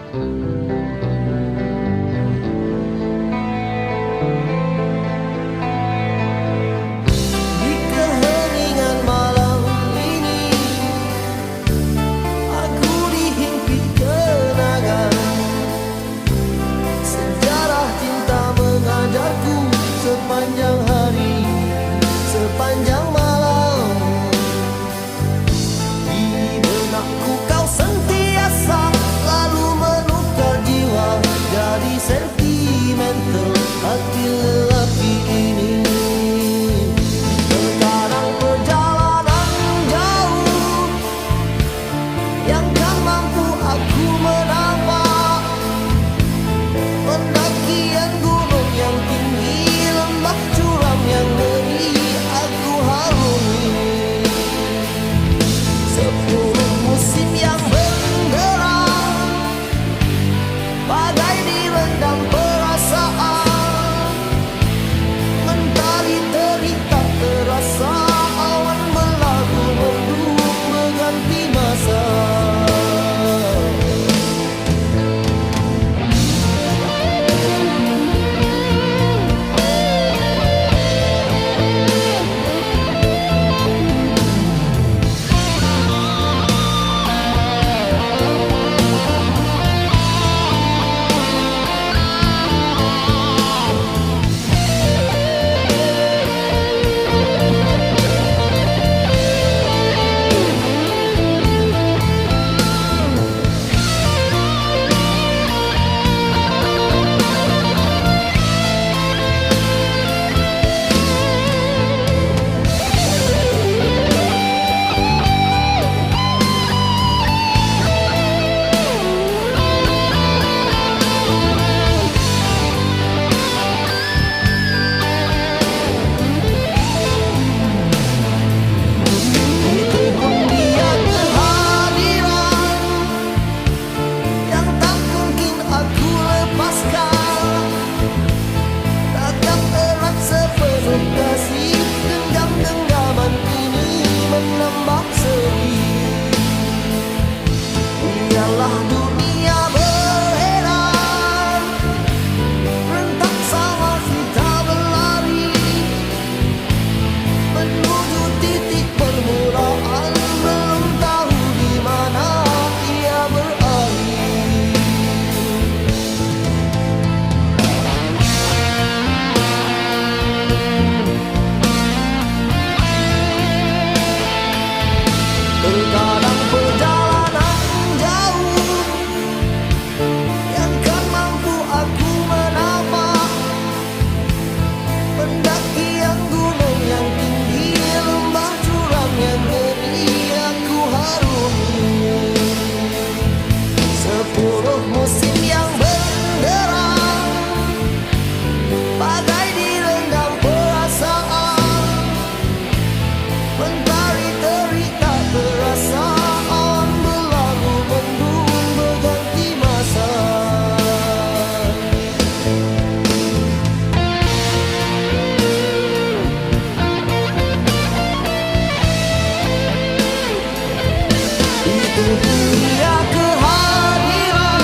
Di keheningan malam ini, aku dihimpi kenangan. Sejarah cinta mengajarku sepanjang hari, sepanjang malam. Di benakku kau sentiasa lalu menukar jiwa jadi sentimental hati lelaki ini. Terkadang perjalanan jauh yang kan mampu aku menambah, pendakian gunung yang tinggi, lembah curam yang ngeri aku harungi. Sepuluh musim yang berderang bagai direndam perasaan, mentari terik tak terasa, awan berlalu mendung berganti masa. Biarlah dunia beredar, rentak sama kita berlari menuju titik permulaan, belum tahu di mana ia berakhir. Terkadang perjalanan jauh yang kan mampu aku menambah, pendakian gunung yang tinggi, lembah curam yang ngeri aku harungi. Sepuluh musim yang berderang bagai direndam perasaan, mentari terik tak terasa, awan berlalu mendung berganti masa. Itu dunia kehadiran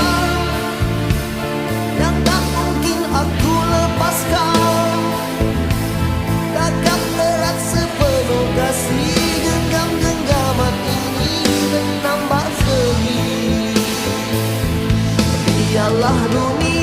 yang tak mungkin aku lepaskan, kakap erat sepenuh kasih, genggam-genggaman ini menambah seri. Biarlah dunia